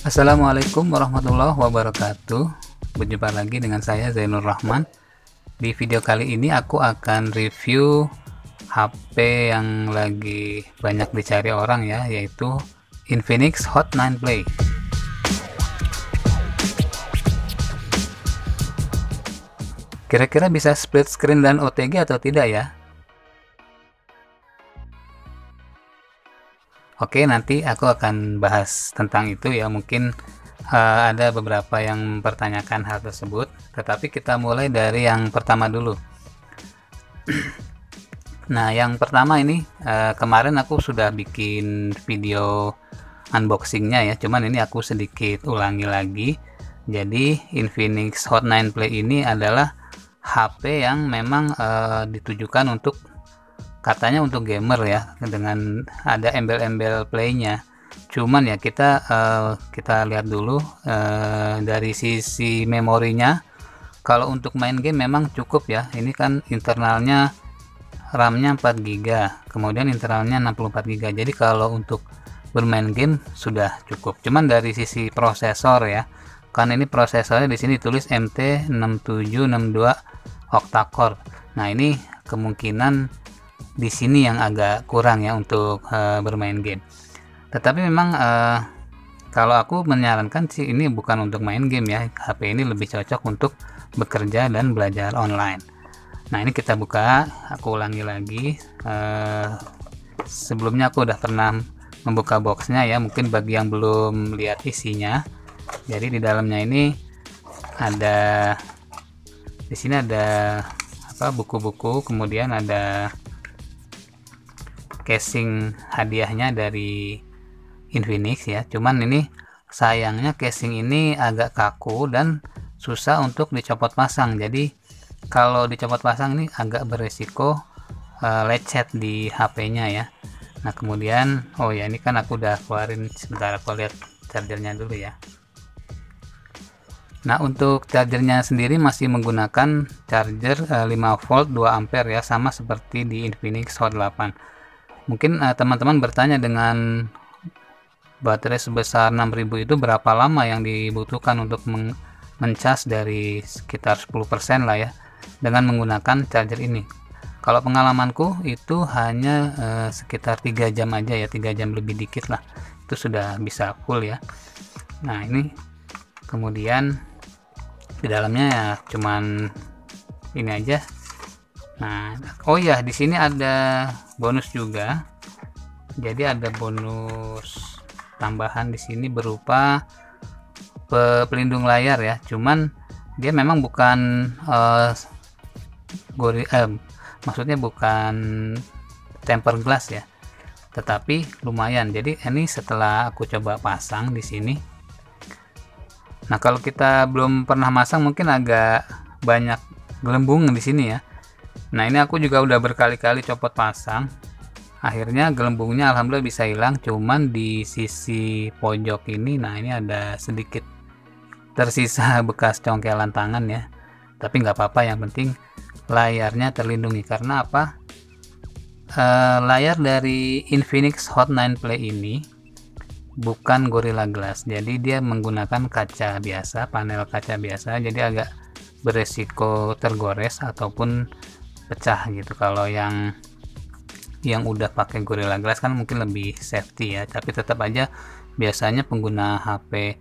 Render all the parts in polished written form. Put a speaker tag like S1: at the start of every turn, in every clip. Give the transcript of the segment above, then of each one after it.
S1: Assalamualaikum warahmatullahi wabarakatuh. Berjumpa lagi dengan saya Zainur Rahman. Di video kali ini aku akan review HP yang lagi banyak dicari orang ya, yaitu Infinix Hot 9 Play. Kira-kira bisa split screen dan OTG atau tidak ya? Oke, nanti aku akan bahas tentang itu ya. Mungkin ada beberapa yang mempertanyakan hal tersebut, tetapi kita mulai dari yang pertama dulu. Nah, yang pertama ini kemarin aku sudah bikin video unboxingnya ya, cuman ini aku sedikit ulangi lagi. Jadi Infinix Hot 9 Play ini adalah HP yang memang ditujukan untuk, katanya untuk gamer ya, dengan ada embel-embel playnya. Cuman ya kita lihat dulu dari sisi memorinya. Kalau untuk main game memang cukup ya. Ini kan internalnya RAM-nya 4 GB, kemudian internalnya 64 GB. Jadi kalau untuk bermain game sudah cukup. Cuman dari sisi prosesor ya, kan ini prosesornya di sini tulis MT6762 octa-core. Nah, ini kemungkinan di sini yang agak kurang ya untuk bermain game. Tetapi memang kalau aku menyarankan sih ini bukan untuk main game ya. HP ini lebih cocok untuk bekerja dan belajar online. Nah, ini kita buka, aku ulangi lagi. Sebelumnya aku udah pernah membuka boxnya ya, mungkin bagi yang belum lihat isinya. Jadi di dalamnya ini ada, di sini ada buku-buku, kemudian ada casing hadiahnya dari Infinix ya. Cuman ini sayangnya casing ini agak kaku dan susah untuk dicopot pasang. Jadi kalau dicopot pasang ini agak beresiko lecet di HP-nya ya. Nah, kemudian oh ya, ini kan aku udah keluarin, sebentar aku lihat chargernya dulu ya. Nah, untuk chargernya sendiri masih menggunakan charger 5 volt 2 ampere ya, sama seperti di Infinix Hot 8. Mungkin teman-teman bertanya, dengan baterai sebesar 6000 itu berapa lama yang dibutuhkan untuk mencas dari sekitar 10% lah ya, dengan menggunakan charger ini. Kalau pengalamanku itu hanya sekitar 3 jam aja ya, 3 jam lebih dikit lah, itu sudah bisa full ya. Nah, ini kemudian di dalamnya ya cuman ini aja. Nah, oh ya, di sini ada bonus juga. Jadi ada bonus tambahan di sini berupa pelindung layar ya. Cuman dia memang bukan maksudnya bukan tempered glass ya. Tetapi lumayan. Jadi ini setelah aku coba pasang di sini. Nah, kalau kita belum pernah masang mungkin agak banyak gelembung di sini ya. Nah, ini aku juga udah berkali-kali copot pasang. Akhirnya gelembungnya alhamdulillah bisa hilang. Cuman di sisi pojok ini, nah ini ada sedikit tersisa bekas congkelan tangan ya. Tapi nggak apa-apa, yang penting layarnya terlindungi. Karena apa? Layar dari Infinix Hot 9 Play ini bukan Gorilla Glass. Jadi dia menggunakan kaca biasa, panel kaca biasa. Jadi agak beresiko tergores ataupun pecah gitu. Kalau yang udah pakai Gorilla Glass kan mungkin lebih safety ya, tapi tetap aja biasanya pengguna HP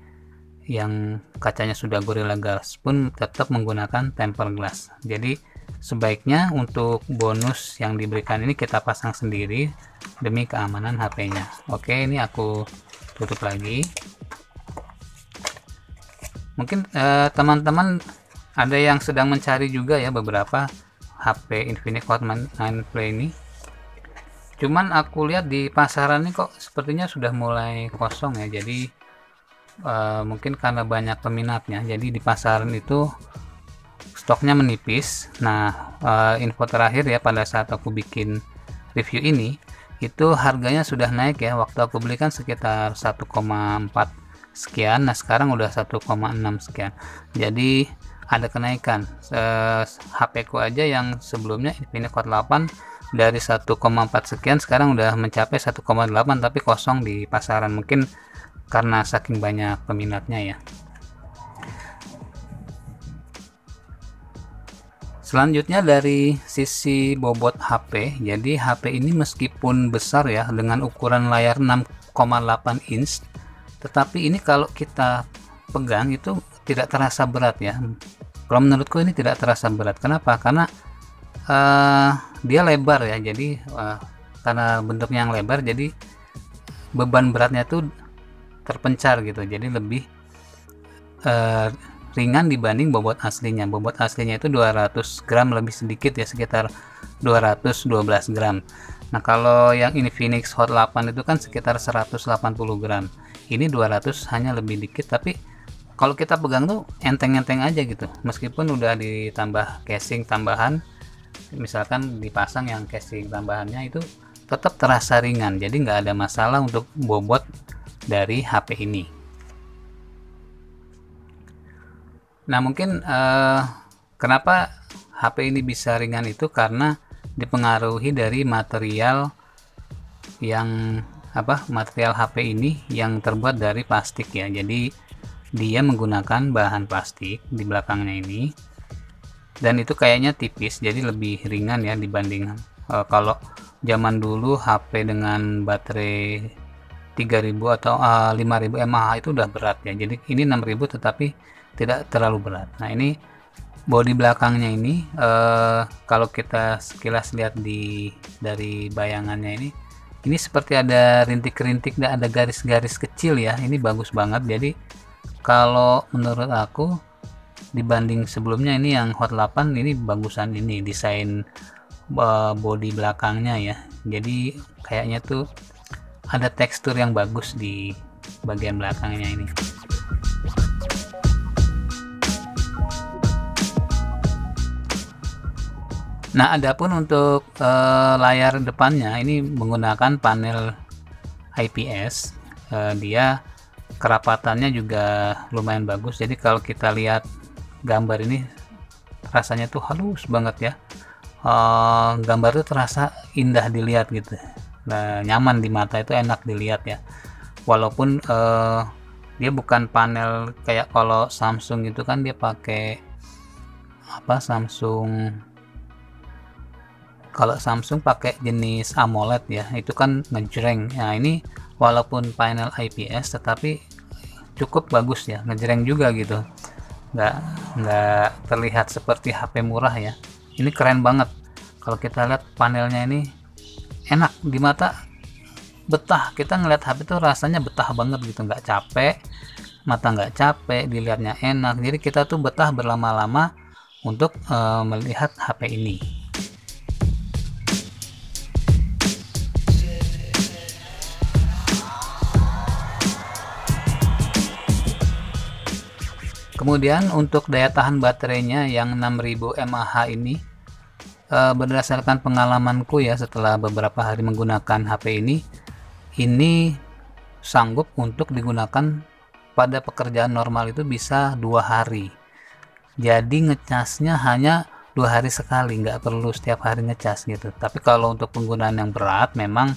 S1: yang kacanya sudah Gorilla Glass pun tetap menggunakan tempered glass. Jadi sebaiknya untuk bonus yang diberikan ini kita pasang sendiri demi keamanan HP-nya. Oke, ini aku tutup lagi. Mungkin teman-teman ada yang sedang mencari juga ya beberapa HP Infinix Hot 9 Play ini. Cuman aku lihat di pasaran ini kok sepertinya sudah mulai kosong ya. Jadi mungkin karena banyak peminatnya. Jadi di pasaran itu stoknya menipis. Nah, info terakhir ya, pada saat aku bikin review ini itu harganya sudah naik ya. Waktu aku beli kan sekitar 1,4 sekian. Nah, sekarang udah 1,6 sekian. Jadi ada kenaikan. HP ku aja yang sebelumnya Infinix Hot 8 dari 1,4 sekian sekarang udah mencapai 1,8, tapi kosong di pasaran. Mungkin karena saking banyak peminatnya ya. Selanjutnya dari sisi bobot HP, jadi HP ini meskipun besar ya dengan ukuran layar 6,8 inch, tetapi ini kalau kita pegang itu tidak terasa berat ya. Kalau menurutku ini tidak terasa berat. Kenapa? Karena dia lebar ya, jadi karena bentuknya yang lebar, jadi beban beratnya tuh terpencar gitu, jadi lebih ringan dibanding bobot aslinya. Bobot aslinya itu 200 gram lebih sedikit ya, sekitar 212 gram. Nah kalau yang Infinix Hot 8 itu kan sekitar 180 gram, ini 200 hanya lebih dikit, tapi kalau kita pegang tuh enteng-enteng aja gitu, meskipun udah ditambah casing tambahan, misalkan dipasang yang casing tambahannya itu tetap terasa ringan, jadi nggak ada masalah untuk bobot dari HP ini. Nah mungkin kenapa HP ini bisa ringan itu karena dipengaruhi dari material yang material HP ini yang terbuat dari plastik ya, jadi dia menggunakan bahan plastik di belakangnya ini, dan itu kayaknya tipis, jadi lebih ringan ya dibanding kalau zaman dulu HP dengan baterai 3000 atau 5000 mAh itu udah berat ya, jadi ini 6000 tetapi tidak terlalu berat. Nah ini bodi belakangnya ini kalau kita sekilas lihat dari bayangannya ini seperti ada rintik-rintik dan ada garis-garis kecil ya, ini bagus banget. Jadi kalau menurut aku dibanding sebelumnya ini yang Hot 8 ini bagusan ini desain bodi belakangnya ya, jadi kayaknya tuh ada tekstur yang bagus di bagian belakangnya ini. Nah adapun untuk layar depannya ini menggunakan panel IPS, dia kerapatannya juga lumayan bagus, jadi kalau kita lihat gambar ini rasanya tuh halus banget ya, gambar tuh terasa indah dilihat gitu. Nah, nyaman di mata, itu enak dilihat ya, walaupun dia bukan panel kayak kalau Samsung itu kan dia pakai kalau Samsung pakai jenis AMOLED ya, itu kan ngejreng. Nah ini walaupun panel IPS tetapi cukup bagus ya, ngejreng juga gitu, nggak terlihat seperti HP murah ya. Ini keren banget. Kalau kita lihat panelnya ini enak di mata, betah. Kita ngeliat HP itu rasanya betah banget gitu, nggak capek, mata nggak capek, dilihatnya enak. Jadi kita tuh betah berlama-lama untuk melihat HP ini. Kemudian untuk daya tahan baterainya yang 6000 mAh ini, berdasarkan pengalamanku ya setelah beberapa hari menggunakan HP ini sanggup untuk digunakan pada pekerjaan normal, itu bisa 2 hari. Jadi ngecasnya hanya 2 hari sekali, nggak perlu setiap hari ngecas gitu. Tapi kalau untuk penggunaan yang berat memang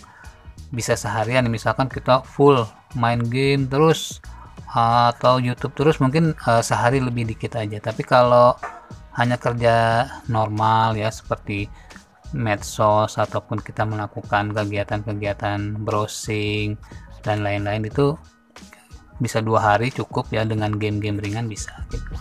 S1: bisa seharian, misalkan kita full main game terus atau YouTube terus, mungkin sehari lebih dikit aja. Tapi kalau hanya kerja normal ya seperti medsos ataupun kita melakukan kegiatan-kegiatan browsing dan lain-lain, itu bisa 2 hari cukup ya, dengan game-game ringan bisa gitu.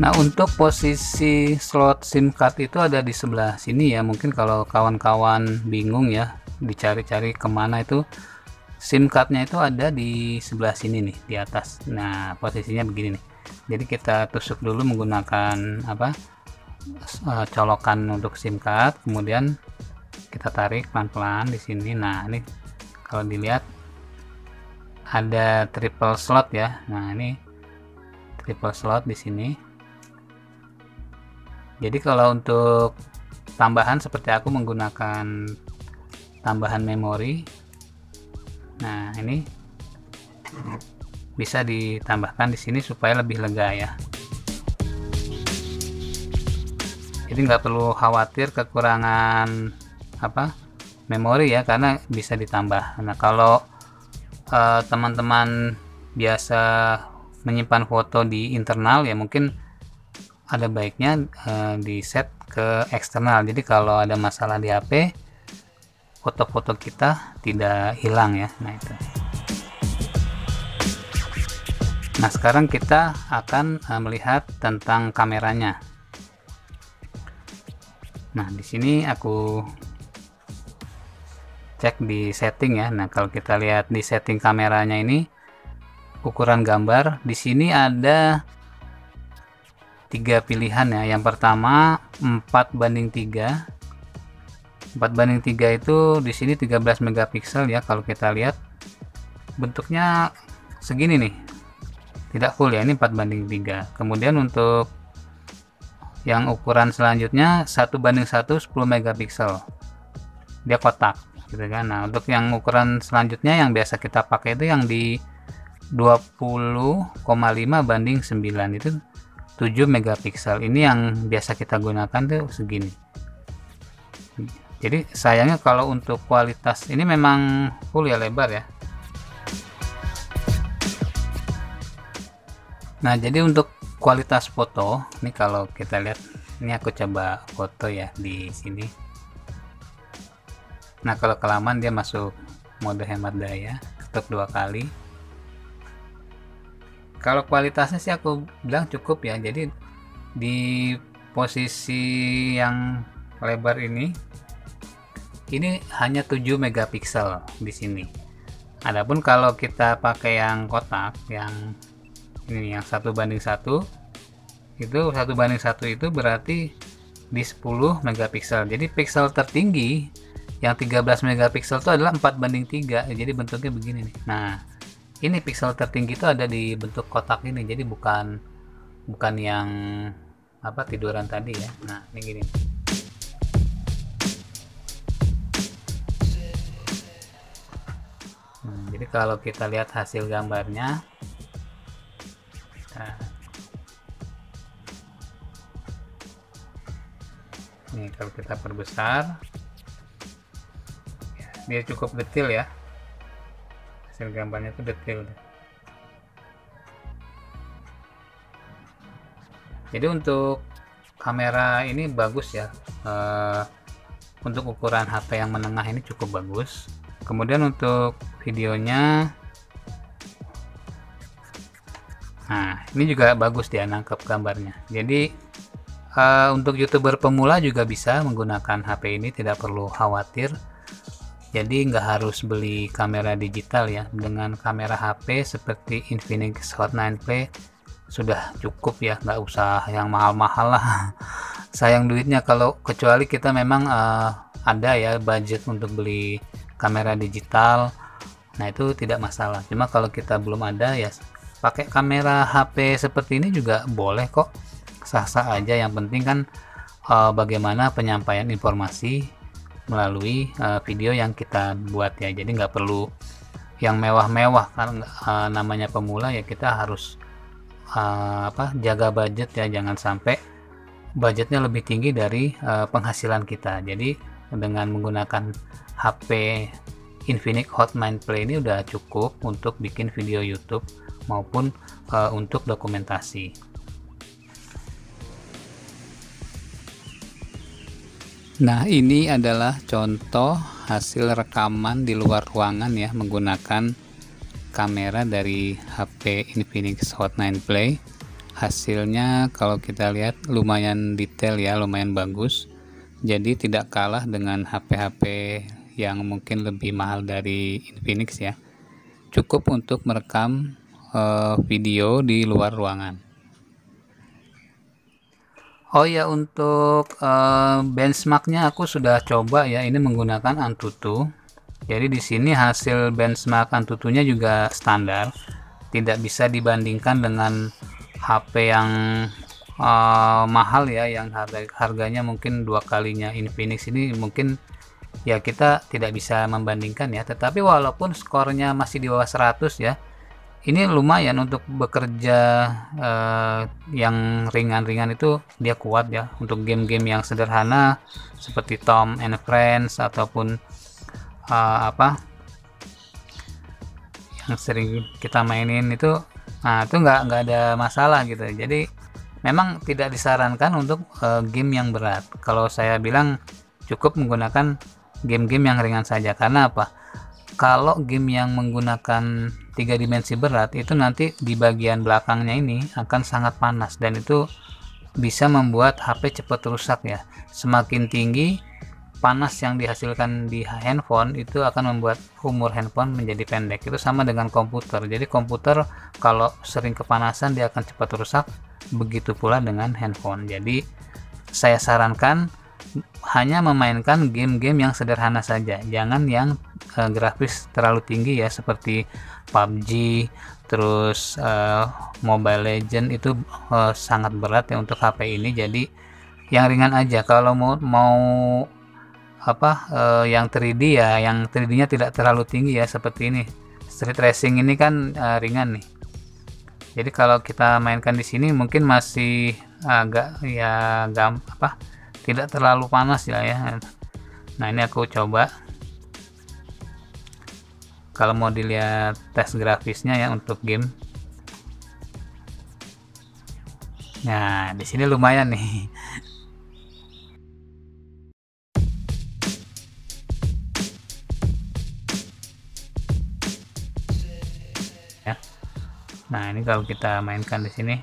S1: Nah untuk posisi slot SIM card itu ada di sebelah sini ya, mungkin kalau kawan-kawan bingung ya dicari-cari kemana, itu SIM cardnya itu ada di sebelah sini nih, di atas. Nah posisinya begini nih, jadi kita tusuk dulu menggunakan colokan untuk SIM card, kemudian kita tarik pelan-pelan di sini. Nah ini kalau dilihat ada triple slot ya, nah ini triple slot di sini. Jadi kalau untuk tambahan seperti aku menggunakan tambahan memori, nah ini bisa ditambahkan di sini supaya lebih lega ya. Jadi nggak perlu khawatir kekurangan memori ya, karena bisa ditambah. Nah, kalau teman-teman biasa menyimpan foto di internal ya, mungkin ada baiknya di set ke eksternal. Jadi kalau ada masalah di HP, foto-foto kita tidak hilang ya. Nah itu. Nah sekarang kita akan melihat tentang kameranya. Nah di sini aku cek di setting ya. Nah kalau kita lihat di setting kameranya ini, ukuran gambar di sini ada 3 pilihan ya. Yang pertama 4:3. 4:3 itu di sini 13 megapiksel ya. Kalau kita lihat bentuknya segini nih, tidak full ya, ini 4:3. Kemudian untuk yang ukuran selanjutnya 1:1 10 megapiksel, dia kotak gitu kan. Nah untuk yang ukuran selanjutnya yang biasa kita pakai itu yang di 20,5:9 itu 7 megapiksel. Ini yang biasa kita gunakan tuh segini. Jadi sayangnya kalau untuk kualitas ini memang full ya, lebar ya. Nah jadi untuk kualitas foto ini kalau kita lihat, ini aku coba foto ya di sini. Nah kalau kelamaan dia masuk mode hemat daya, ketuk 2 kali. Kalau kualitasnya sih aku bilang cukup ya. Jadi di posisi yang lebar ini hanya 7 megapiksel di sini. Adapun kalau kita pakai yang kotak, yang ini yang 1:1, itu 1:1 itu berarti di 10 megapiksel. Jadi piksel tertinggi yang 13 megapiksel itu adalah 4:3. Jadi bentuknya begini nih. Nah ini piksel tertinggi itu ada di bentuk kotak ini, jadi bukan yang apa tiduran tadi ya. Nah ini gini. Jadi kalau kita lihat hasil gambarnya, nah, nih kalau kita perbesar, dia cukup detail ya. Hasil gambarnya itu detail. Jadi untuk kamera ini bagus ya. Untuk ukuran HP yang menengah ini cukup bagus. Kemudian untuk videonya, nah ini juga bagus dia nangkep gambarnya. Jadi untuk YouTuber pemula juga bisa menggunakan HP ini, tidak perlu khawatir. Jadi nggak harus beli kamera digital ya. Dengan kamera HP seperti Infinix Hot 9 Play sudah cukup ya, nggak usah yang mahal-mahal lah. Sayang duitnya kalau kecuali kita memang ada ya budget untuk beli kamera digital. Nah itu tidak masalah. Cuma kalau kita belum ada ya pakai kamera HP seperti ini juga boleh kok, sah-sah aja. Yang penting kan bagaimana penyampaian informasi melalui video yang kita buat ya. Jadi nggak perlu yang mewah-mewah kan, namanya pemula ya, kita harus jaga budget ya, jangan sampai budgetnya lebih tinggi dari penghasilan kita. Jadi dengan menggunakan HP Infinix Hot 9 Play ini udah cukup untuk bikin video YouTube maupun untuk dokumentasi. Nah ini adalah contoh hasil rekaman di luar ruangan ya, menggunakan kamera dari HP Infinix Hot 9 Play. Hasilnya kalau kita lihat lumayan detail ya, lumayan bagus. Jadi tidak kalah dengan HP-HP yang mungkin lebih mahal dari Infinix ya. Cukup untuk merekam video di luar ruangan. Oh ya, untuk benchmarknya aku sudah coba ya, ini menggunakan Antutu. Jadi di sini hasil benchmark Antutunya juga standar, tidak bisa dibandingkan dengan HP yang mahal ya, yang harganya mungkin 2 kalinya Infinix ini. Mungkin ya kita tidak bisa membandingkan ya, tetapi walaupun skornya masih di bawah 100 ya, ini lumayan untuk bekerja. Yang ringan-ringan itu dia kuat ya, untuk game-game yang sederhana seperti Tom and Friends ataupun apa yang sering kita mainin itu, nah itu nggak ada masalah gitu. Jadi memang tidak disarankan untuk game yang berat. Kalau saya bilang cukup menggunakan game-game yang ringan saja. Karena apa? Kalau game yang menggunakan 3 dimensi berat itu nanti di bagian belakangnya ini akan sangat panas, dan itu bisa membuat HP cepat rusak ya. Semakin tinggi panas yang dihasilkan di handphone itu akan membuat umur handphone menjadi pendek. Itu sama dengan komputer. Jadi komputer kalau sering kepanasan dia akan cepat rusak, begitu pula dengan handphone. Jadi saya sarankan hanya memainkan game-game yang sederhana saja, jangan yang grafis terlalu tinggi ya, seperti PUBG, terus Mobile Legend itu sangat berat ya untuk HP ini. Jadi yang ringan aja. Kalau mau yang 3D ya, yang 3D-nya tidak terlalu tinggi ya, seperti ini. Street Racing ini kan ringan nih. Jadi kalau kita mainkan di sini mungkin masih agak ya tidak terlalu panas ya. Nah, ini aku coba. Kalau mau dilihat tes grafisnya ya untuk game. Nah, di sini lumayan nih. Ya. Nah, ini kalau kita mainkan di sini.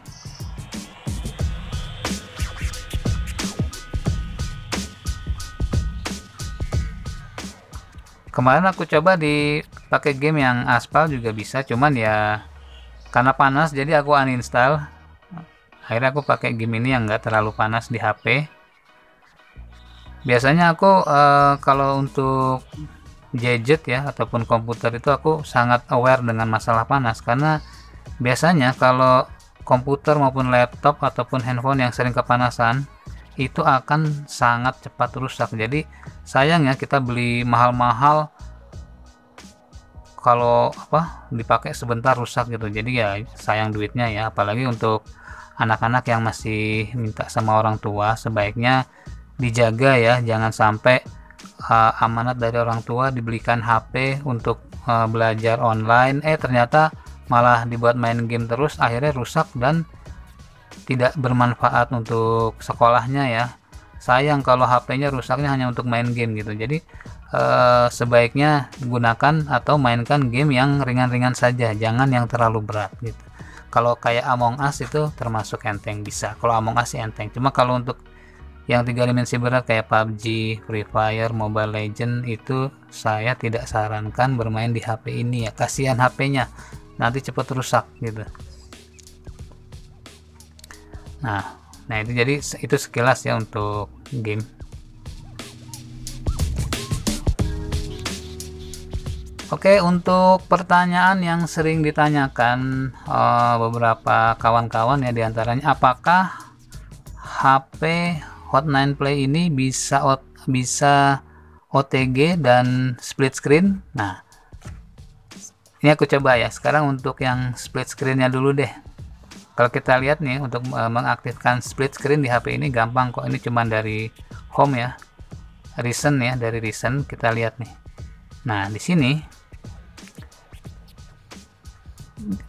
S1: Kemarin aku coba pakai game yang aspal juga bisa, cuman ya karena panas jadi aku uninstall. Akhirnya aku pakai game ini yang enggak terlalu panas di HP. Biasanya aku kalau untuk gadget ya ataupun komputer itu aku sangat aware dengan masalah panas, karena biasanya kalau komputer maupun laptop ataupun handphone yang sering kepanasan itu akan sangat cepat rusak. Jadi sayang ya kita beli mahal-mahal, kalau dipakai sebentar rusak gitu. Jadi ya sayang duitnya ya, apalagi untuk anak-anak yang masih minta sama orang tua. Sebaiknya dijaga ya, jangan sampai amanat dari orang tua dibelikan HP untuk belajar online, ternyata malah dibuat main game terus, akhirnya rusak dan tidak bermanfaat untuk sekolahnya ya. Sayang kalau HP-nya rusaknya hanya untuk main game gitu. Jadi sebaiknya gunakan atau mainkan game yang ringan-ringan saja, jangan yang terlalu berat gitu. Kalau kayak Among Us itu termasuk enteng, bisa. Kalau Among Us enteng. Cuma kalau untuk yang 3 dimensi berat kayak PUBG, Free Fire, Mobile Legend itu saya tidak sarankan bermain di HP ini ya. Kasihan HP-nya, nanti cepat rusak gitu. Nah itu jadi itu sekilas ya untuk game. Oke, untuk pertanyaan yang sering ditanyakan beberapa kawan-kawan ya, diantaranya apakah HP Hot9 Play ini bisa OTG dan split screen. Nah, ini aku coba ya. Sekarang untuk yang split screennya dulu deh. Kalau kita lihat nih, untuk mengaktifkan split screen di HP ini gampang kok. Ini cuma dari home ya, recent ya, dari recent kita lihat nih. Nah, di sini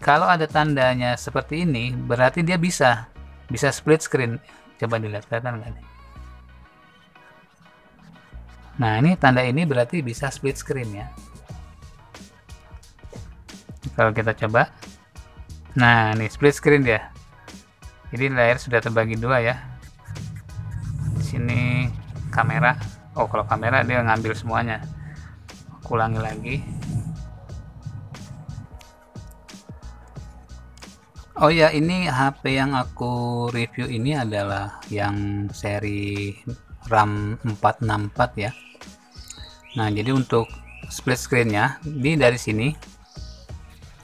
S1: kalau ada tandanya seperti ini berarti dia bisa split screen. Coba dilihat, kelihatan nggak nih? Nah, ini tanda ini berarti bisa split screen ya. Kalau kita coba, nah ini split screen dia. Jadi layar sudah terbagi dua ya. Di sini kamera. Oh, kalau kamera dia ngambil semuanya. Aku ulangi lagi. Oh ya, ini HP yang aku review ini adalah yang seri RAM 464 ya. Nah, jadi untuk split screen-nya dari sini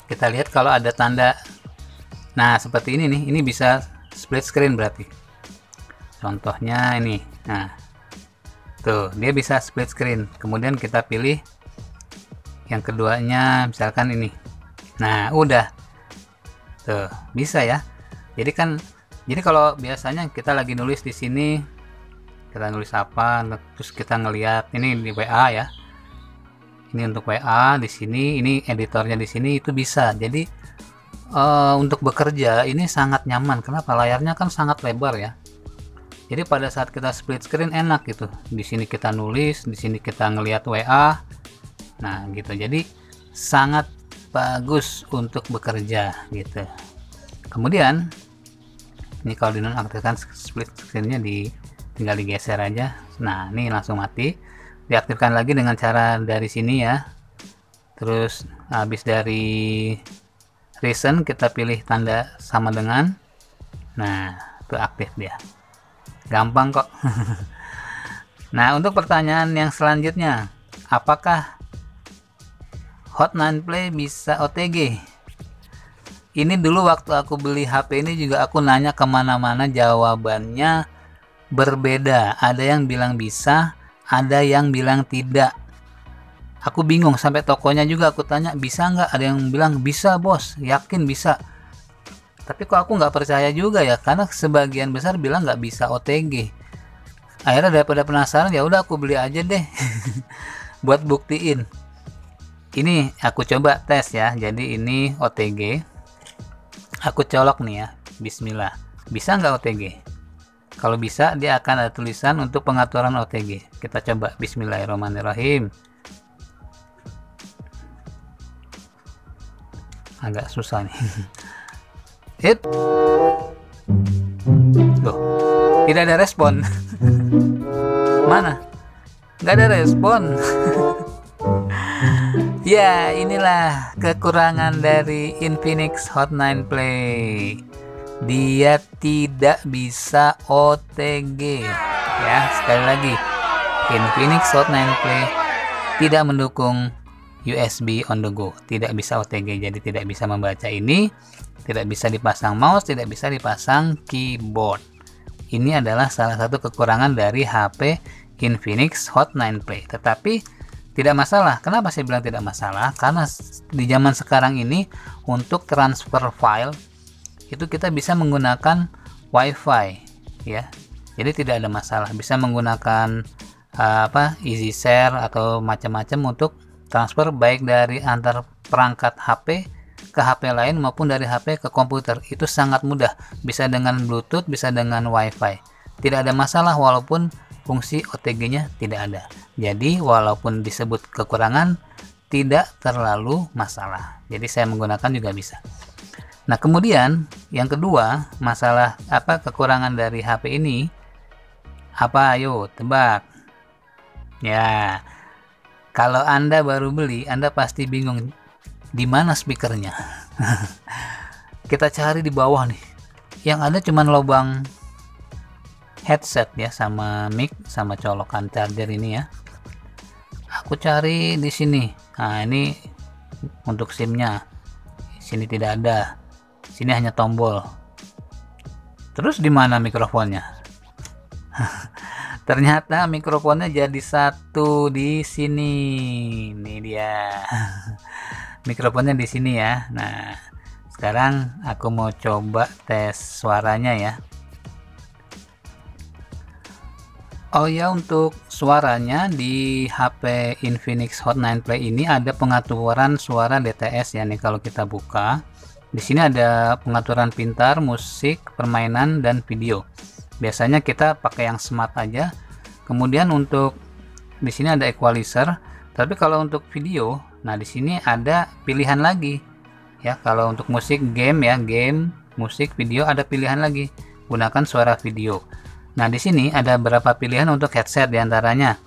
S1: kita lihat kalau ada tanda, nah seperti ini nih, ini bisa split screen berarti. Contohnya ini, nah tuh dia bisa split screen. Kemudian kita pilih yang keduanya, misalkan ini. Nah, udah tuh bisa ya. Jadi kalau biasanya kita lagi nulis di sini, kita nulis apa, terus kita ngelihat ini di WA ya, Ini untuk WA di sini, ini editornya di sini, itu bisa. Jadi untuk bekerja ini sangat nyaman. Kenapa? Layarnya kan sangat lebar ya. Jadi pada saat kita split screen enak gitu. Di sini kita nulis, di sini kita ngelihat WA. Nah, gitu. Jadi sangat bagus untuk bekerja gitu. Kemudian ini kalau dinonaktifkan split screen-nya tinggal digeser aja. Nah, ini langsung mati. Diaktifkan lagi dengan cara dari sini ya. Terus habis dari reason kita pilih tanda sama dengan. Nah, itu aktif dia. Gampang kok. Nah, untuk pertanyaan yang selanjutnya, apakah Hot9 Play bisa OTG? Ini dulu waktu aku beli HP ini juga aku nanya kemana-mana, jawabannya berbeda. Ada yang bilang bisa, ada yang bilang tidak. Aku bingung, sampai tokonya juga aku tanya bisa nggak, ada yang bilang bisa bos, yakin bisa. Tapi kok aku nggak percaya juga ya, karena sebagian besar bilang nggak bisa OTG. Akhirnya daripada penasaran ya udah aku beli aja deh. Buat buktiin. Ini aku coba tes ya. Jadi ini OTG. Aku colok nih ya. Bismillah. Bisa nggak OTG? Kalau bisa dia akan ada tulisan untuk pengaturan OTG. Kita coba. Bismillahirrahmanirrahim. Agak susah nih. Hit. Loh, tidak ada respon. Mana? Nggak ada respon. Ya, inilah kekurangan dari Infinix Hot9 Play. Dia tidak bisa OTG. Ya, sekali lagi. Infinix Hot9 Play tidak mendukung USB on the go, tidak bisa OTG, jadi tidak bisa membaca ini, tidak bisa dipasang mouse, tidak bisa dipasang keyboard. Ini adalah salah satu kekurangan dari HP Infinix Hot9 Play. Tetapi tidak masalah. Kenapa saya bilang tidak masalah? Karena di zaman sekarang ini untuk transfer file itu kita bisa menggunakan WiFi ya. Jadi tidak ada masalah, bisa menggunakan easy share atau macam-macam untuk transfer baik dari antar perangkat HP ke HP lain maupun dari HP ke komputer. Itu sangat mudah, bisa dengan Bluetooth, bisa dengan WiFi. Tidak ada masalah walaupun fungsi OTG-nya tidak ada. Jadi walaupun disebut kekurangan tidak terlalu masalah. Jadi saya menggunakan juga bisa. Nah, kemudian yang kedua, masalah kekurangan dari HP ini apa? Ayo tebak. Ya, kalau Anda baru beli, Anda pasti bingung di mana speakernya. Kita cari di bawah nih. Yang ada cuma lubang headset ya, sama mic, sama colokan charger ini ya. Aku cari di sini. Nah, ini untuk SIM-nya. Sini tidak ada. Sini hanya tombol. Terus di mana mikrofonnya? Ternyata mikrofonnya jadi satu di sini. Ini dia. Mikrofonnya di sini ya. Nah, sekarang aku mau coba tes suaranya ya. Oh ya, untuk suaranya di HP Infinix Hot9 Play ini ada pengaturan suara DTS ya nih. Kalau kita buka, di sini ada pengaturan pintar, musik, permainan, dan video. Biasanya kita pakai yang smart aja. Kemudian untuk di sini ada equalizer. Tapi kalau untuk video, nah di sini ada pilihan lagi. Ya, kalau untuk musik, game ya, game, musik, video ada pilihan lagi. Gunakan suara video. Nah, di sini ada beberapa pilihan untuk headset, diantaranya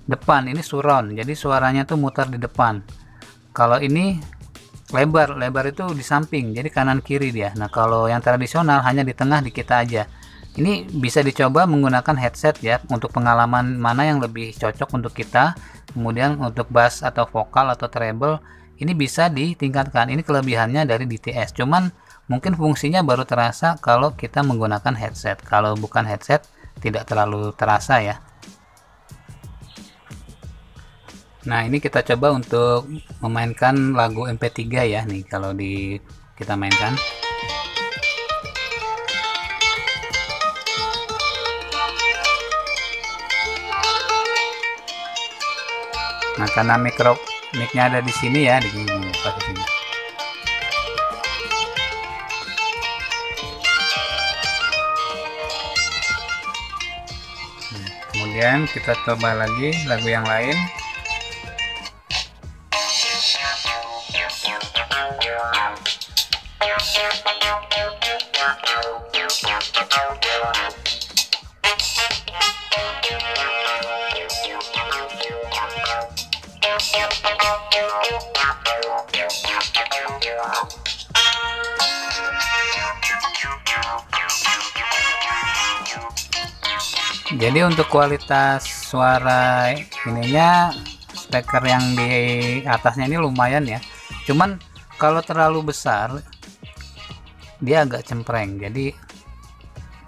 S1: depan ini surround. Jadi suaranya tuh muter di depan. Kalau ini lebar itu di samping. Jadi kanan kiri dia. Nah, kalau yang tradisional hanya di tengah di kita aja. Ini bisa dicoba menggunakan headset ya, untuk pengalaman mana yang lebih cocok untuk kita. Kemudian untuk bass atau vokal atau treble ini bisa ditingkatkan. Ini kelebihannya dari DTS. Cuman mungkin fungsinya baru terasa kalau kita menggunakan headset. Kalau bukan headset tidak terlalu terasa ya. Nah, ini kita coba untuk memainkan lagu MP3 ya nih, kalau kita mainkan. Nah, karena mic-nya ada di sini ya, di sini posisinya. Kemudian kita coba lagi lagu yang lain. Jadi untuk kualitas suara ininya, speaker yang di atasnya ini lumayan ya, cuman kalau terlalu besar dia agak cempreng, jadi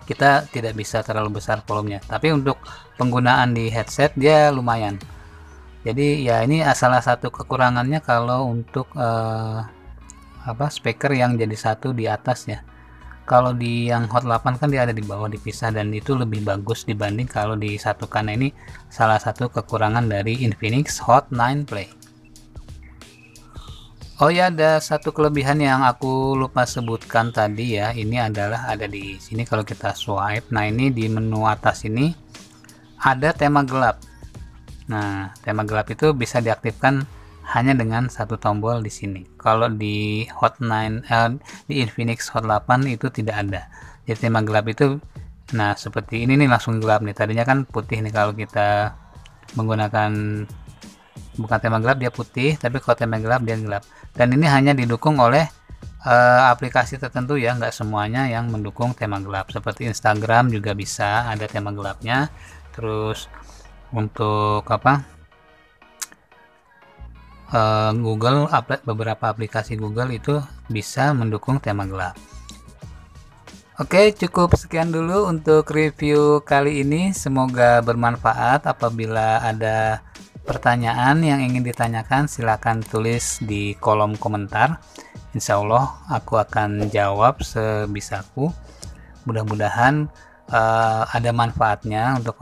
S1: kita tidak bisa terlalu besar volumenya. Tapi untuk penggunaan di headset dia lumayan. Jadi ya ini salah satu kekurangannya kalau untuk speaker yang jadi satu di atas ya. Kalau di yang Hot 8 kan dia ada di bawah dipisah, dan itu lebih bagus dibanding kalau disatukan. Ini salah satu kekurangan dari Infinix Hot 9 Play. Oh ya, ada satu kelebihan yang aku lupa sebutkan tadi ya. Ini adalah ada di sini kalau kita swipe. Nah, ini di menu atas ini ada tema gelap. Nah, tema gelap itu bisa diaktifkan hanya dengan satu tombol di sini. Kalau di di Infinix Hot 8 itu tidak ada. Jadi tema gelap itu, nah seperti ini nih, langsung gelap nih. Tadinya kan putih nih kalau kita menggunakan bukan tema gelap, dia putih, tapi kalau tema gelap dia gelap. Dan ini hanya didukung oleh aplikasi tertentu ya, nggak semuanya yang mendukung tema gelap. Seperti Instagram juga bisa ada tema gelapnya. Terus untuk Google, beberapa aplikasi Google itu bisa mendukung tema gelap. Oke, cukup sekian dulu untuk review kali ini. Semoga bermanfaat. Apabila ada pertanyaan yang ingin ditanyakan, silakan tulis di kolom komentar. Insya Allah aku akan jawab sebisaku. Mudah-mudahan ada manfaatnya untuk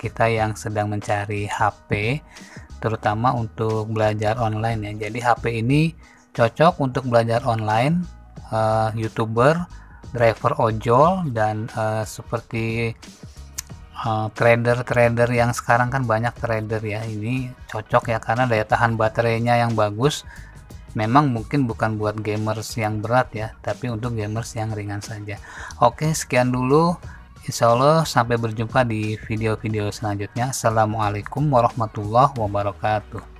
S1: kita yang sedang mencari HP, terutama untuk belajar online ya. Jadi HP ini cocok untuk belajar online, YouTuber, driver ojol, dan seperti trader yang sekarang kan banyak trader ya. Ini cocok ya karena daya tahan baterainya yang bagus. Memang mungkin bukan buat gamers yang berat ya, tapi untuk gamers yang ringan saja. Oke, sekian dulu. Insya Allah sampai berjumpa di video-video selanjutnya. Assalamualaikum warahmatullahi wabarakatuh.